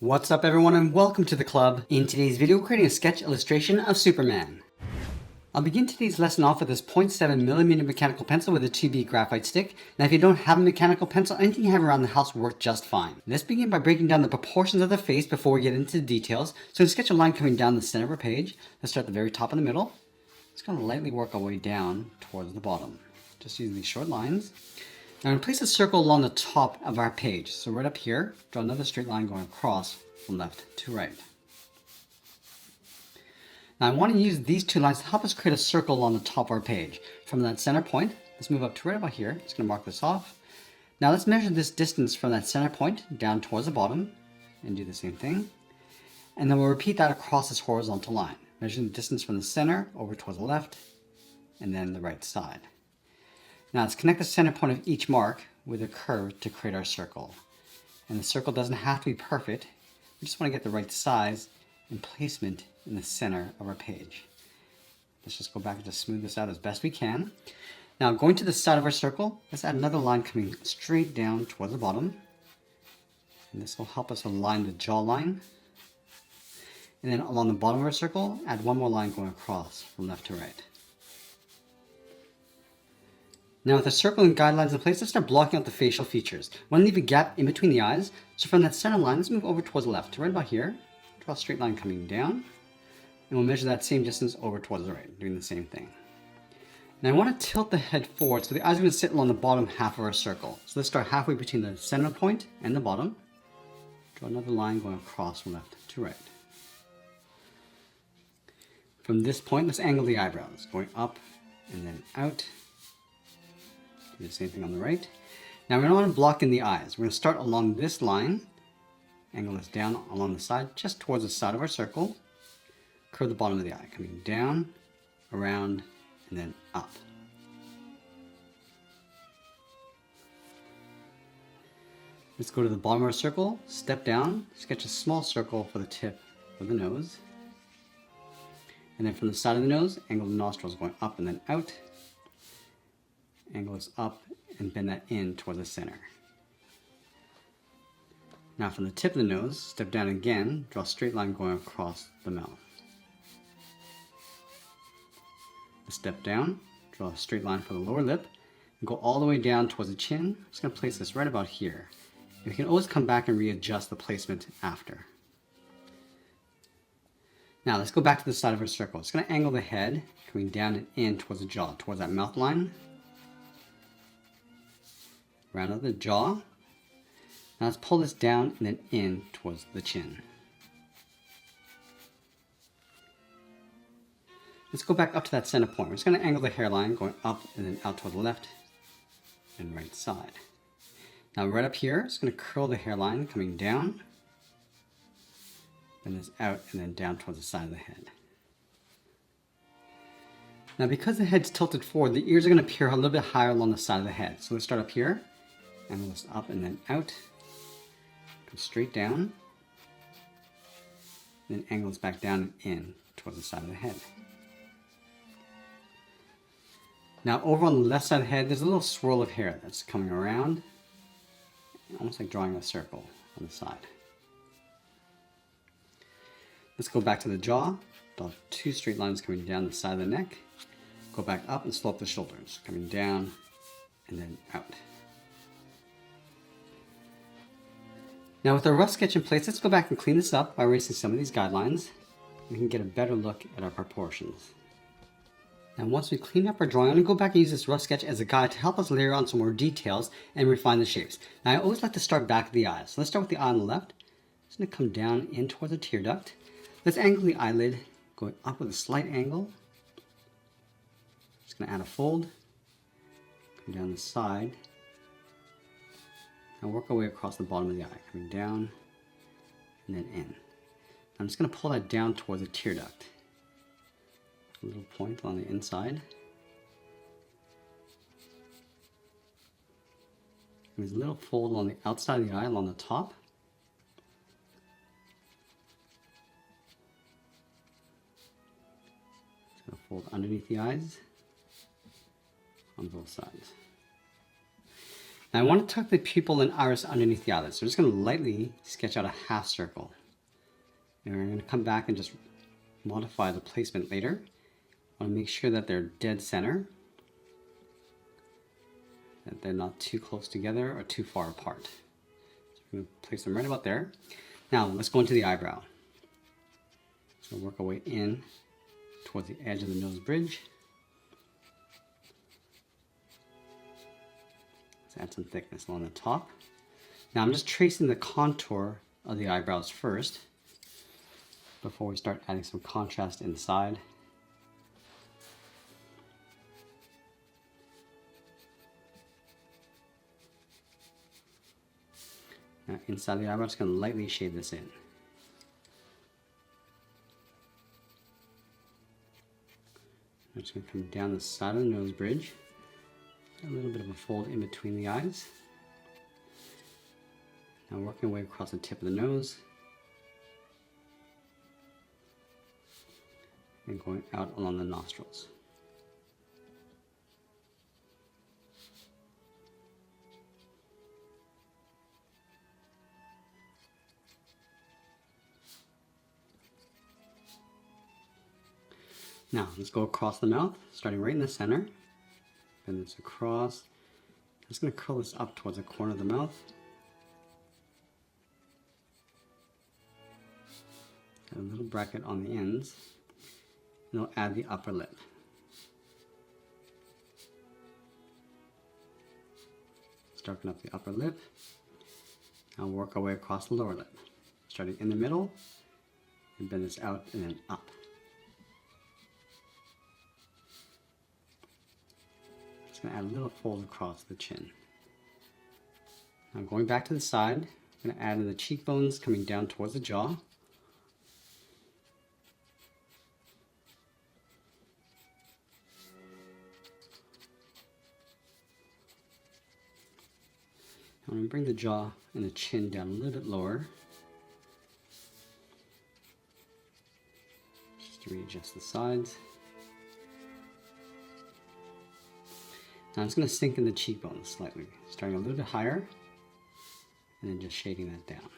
What's up everyone and welcome to the club. In today's video, we're creating a sketch illustration of Superman. I'll begin today's lesson off with this 0.7mm mechanical pencil with a 2B graphite stick. Now if you don't have a mechanical pencil, anything you have around the house will work just fine. Let's begin by breaking down the proportions of the face before we get into the details. So to sketch a line coming down the center of our page, let's start at the very top in the middle. Just going to lightly work our way down towards the bottom. Just using these short lines. Now I'm going to place a circle along the top of our page. So right up here, draw another straight line going across from left to right. Now I want to use these two lines to help us create a circle along the top of our page. From that center point, let's move up to right about here. Just going to mark this off. Now let's measure this distance from that center point down towards the bottom and do the same thing. And then we'll repeat that across this horizontal line. Measuring the distance from the center over towards the left and then the right side. Now let's connect the center point of each mark with a curve to create our circle. And the circle doesn't have to be perfect. We just want to get the right size and placement in the center of our page. Let's just go back and just smooth this out as best we can. Now going to the side of our circle, let's add another line coming straight down towards the bottom. And this will help us align the jawline. And then along the bottom of our circle, add one more line going across from left to right. Now with the circle and guidelines in place, let's start blocking out the facial features. We want to leave a gap in between the eyes. So from that center line, let's move over towards the left. Right about here, draw a straight line coming down. And we'll measure that same distance over towards the right, doing the same thing. Now I want to tilt the head forward so the eyes are going to sit along the bottom half of our circle. So let's start halfway between the center point and the bottom. Draw another line going across from left to right. From this point, let's angle the eyebrows, going up and then out. Do the same thing on the right. Now we don't want to block in the eyes. We're going to start along this line, angle this down along the side, just towards the side of our circle. Curve the bottom of the eye, coming down, around, and then up. Let's go to the bottom of our circle, step down, sketch a small circle for the tip of the nose. And then from the side of the nose, angle the nostrils going up and then out. Angle this up and bend that in towards the center. Now from the tip of the nose, step down again, draw a straight line going across the mouth. Step down, draw a straight line for the lower lip, and go all the way down towards the chin. I'm just going to place this right about here. And you can always come back and readjust the placement after. Now let's go back to the side of our circle. It's going to angle the head, coming down and in towards the jaw, towards that mouth line. Round out the jaw. Now let's pull this down and then in towards the chin. Let's go back up to that center point. We're just going to angle the hairline going up and then out toward the left and right side. Now right up here, it's going to curl the hairline coming down, then this out and then down towards the side of the head. Now because the head's tilted forward, the ears are going to appear a little bit higher along the side of the head. So let's start up here, angle this up and then out, go straight down, then angle this back down and in towards the side of the head. Now over on the left side of the head, there's a little swirl of hair that's coming around, almost like drawing a circle on the side. Let's go back to the jaw, draw two straight lines coming down the side of the neck, go back up and slope the shoulders, coming down and then out. Now with our rough sketch in place, let's go back and clean this up by erasing some of these guidelines. We can get a better look at our proportions. Now once we clean up our drawing, I'm going to go back and use this rough sketch as a guide to help us layer on some more details and refine the shapes. Now I always like to start back of the eye. So let's start with the eye on the left. Just going to come down in towards the tear duct. Let's angle the eyelid, going up with a slight angle. Just going to add a fold. Come down the side. Now work our way across the bottom of the eye, coming down and then in. I'm just going to pull that down towards the tear duct. A little point on the inside. There's a little fold on the outside of the eye along the top. Just going to fold underneath the eyes on both sides. Now I want to tuck the pupil and iris underneath the eyelid. So I'm just going to lightly sketch out a half circle. And we're going to come back and just modify the placement later. I want to make sure that they're dead center, that they're not too close together or too far apart. So I'm going to place them right about there. Now let's go into the eyebrow. So work our way in towards the edge of the nose bridge. Let's add some thickness along the top. Now I'm just tracing the contour of the eyebrows first before we start adding some contrast inside. Now inside the eyebrow, I'm just going to lightly shade this in. I'm just going to come down the side of the nose bridge. A little bit of a fold in between the eyes. Now working our way across the tip of the nose. And going out along the nostrils. Now let's go across the mouth, starting right in the center. Bend this across. I'm just going to curl this up towards the corner of the mouth. Got a little bracket on the ends. And I'll add the upper lip. Let's darken up the upper lip. I'll work our way across the lower lip. Starting in the middle, and bend this out and then up. Just going to add a little fold across the chin. Now going back to the side, I'm going to add in the cheekbones coming down towards the jaw. I'm going to bring the jaw and the chin down a little bit lower. Just to readjust the sides. Now I'm just going to sink in the cheekbones slightly, starting a little bit higher, and then just shading that down.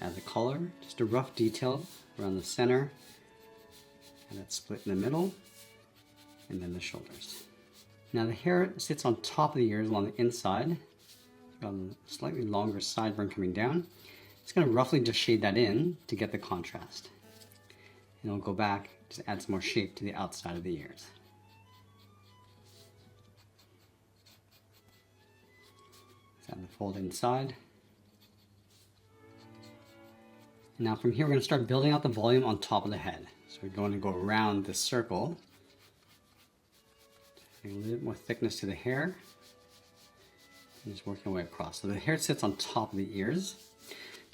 Add the collar, just a rough detail around the center. And that split in the middle, and then the shoulders. Now the hair sits on top of the ears along the inside. Got a slightly longer sideburn coming down. It's going to roughly just shade that in to get the contrast. And I'll go back, just add some more shape to the outside of the ears. Let's add the fold inside. And now from here we're going to start building out the volume on top of the head. So we're going to go around this circle, adding a little bit more thickness to the hair, and just working our way across. So the hair sits on top of the ears.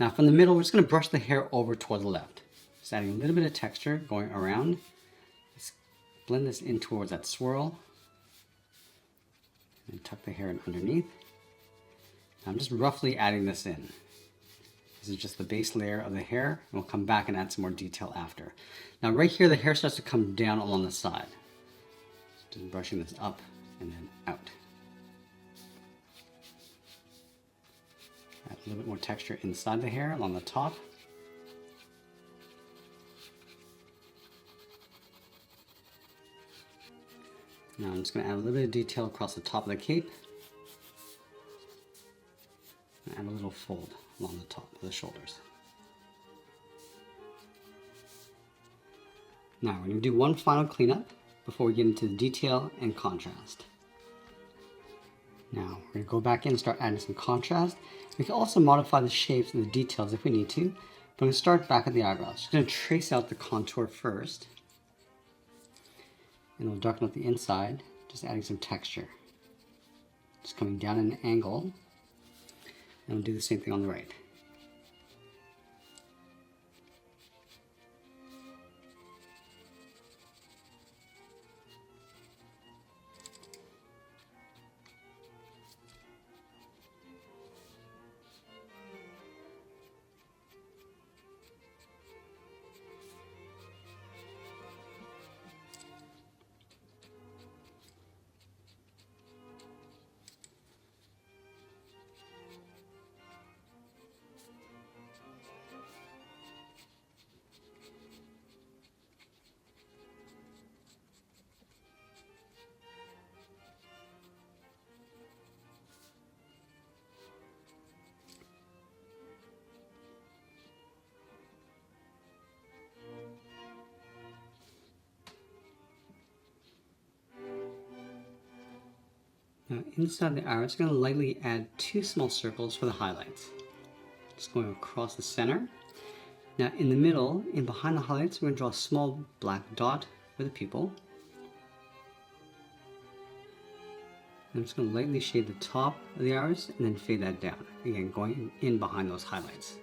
Now from the middle, we're just going to brush the hair over toward the left. Just adding a little bit of texture going around. Let's blend this in towards that swirl, and tuck the hair in underneath. Now I'm just roughly adding this in. This is just the base layer of the hair, and we'll come back and add some more detail after. Now right here, the hair starts to come down along the side. Just brushing this up and then out. Add a little bit more texture inside the hair along the top. Now I'm just going to add a little bit of detail across the top of the cape. And add a little fold along the top of the shoulders. Now we're going to do one final cleanup before we get into the detail and contrast. Now we're going to go back in and start adding some contrast. We can also modify the shapes and the details if we need to, but I'm going to start back at the eyebrows. Just going to trace out the contour first, and we'll darken up the inside, just adding some texture. Just coming down at an angle. And we'll do the same thing on the right. Now inside the iris, I'm going to lightly add 2 small circles for the highlights. Just going across the center. Now in the middle, in behind the highlights, we're going to draw a small black dot for the pupil. I'm just going to lightly shade the top of the iris and then fade that down. Again, going in behind those highlights.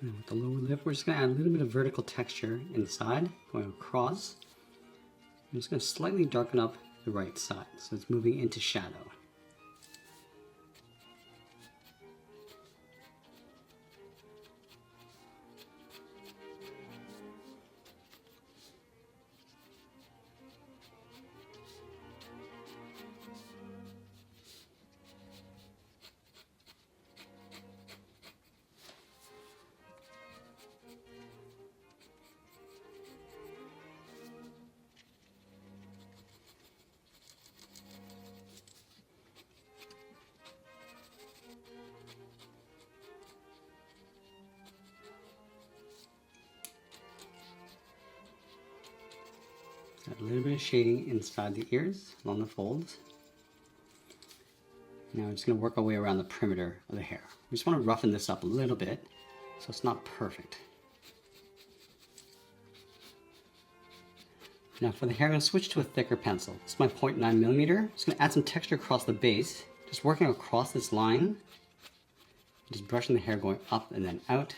And with the lower lip, we're just going to add a little bit of vertical texture inside, going across. I'm just going to slightly darken up the right side, so it's moving into shadow. Add a little bit of shading inside the ears, along the folds. Now we're just going to work our way around the perimeter of the hair. We just want to roughen this up a little bit, so it's not perfect. Now for the hair, I'm going to switch to a thicker pencil. This is my 0.9mm. I'm just going to add some texture across the base, just working across this line, just brushing the hair going up and then out,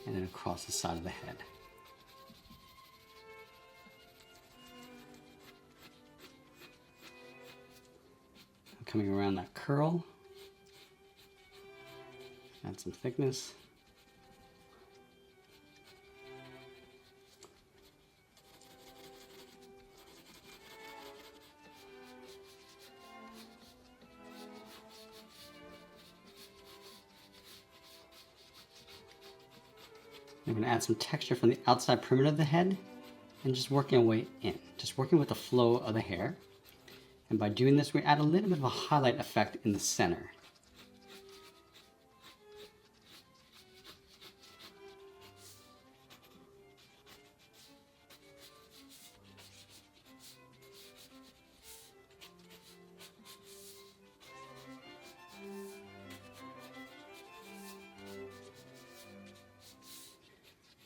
and then across the side of the head. Coming around that curl, add some thickness. I'm going to add some texture from the outside perimeter of the head and just working our way in, just working with the flow of the hair. And by doing this, we add a little bit of a highlight effect in the center.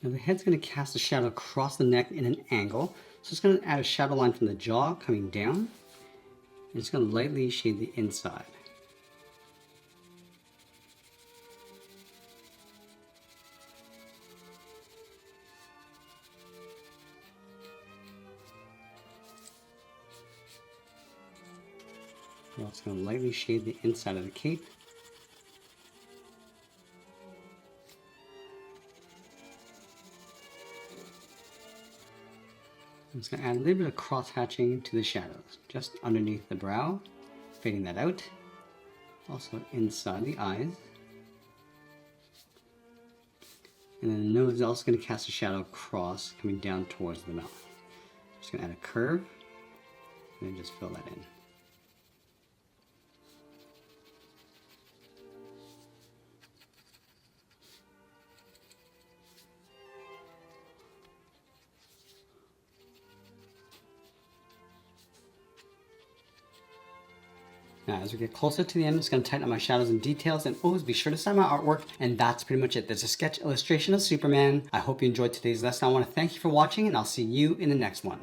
Now the head's going to cast a shadow across the neck in an angle. So it's going to add a shadow line from the jaw coming down. And it's going to lightly shade the inside. We're also going to lightly shade the inside of the cape. I'm just going to add a little bit of cross hatching to the shadows, just underneath the brow, fading that out. Also inside the eyes. And then the nose is also going to cast a shadow across, coming down towards the mouth. Just going to add a curve, and then just fill that in. Now, as we get closer to the end, I'm just going to tighten up my shadows and details, and always be sure to sign my artwork, and that's pretty much it. There's a sketch illustration of Superman. I hope you enjoyed today's lesson. I want to thank you for watching, and I'll see you in the next one.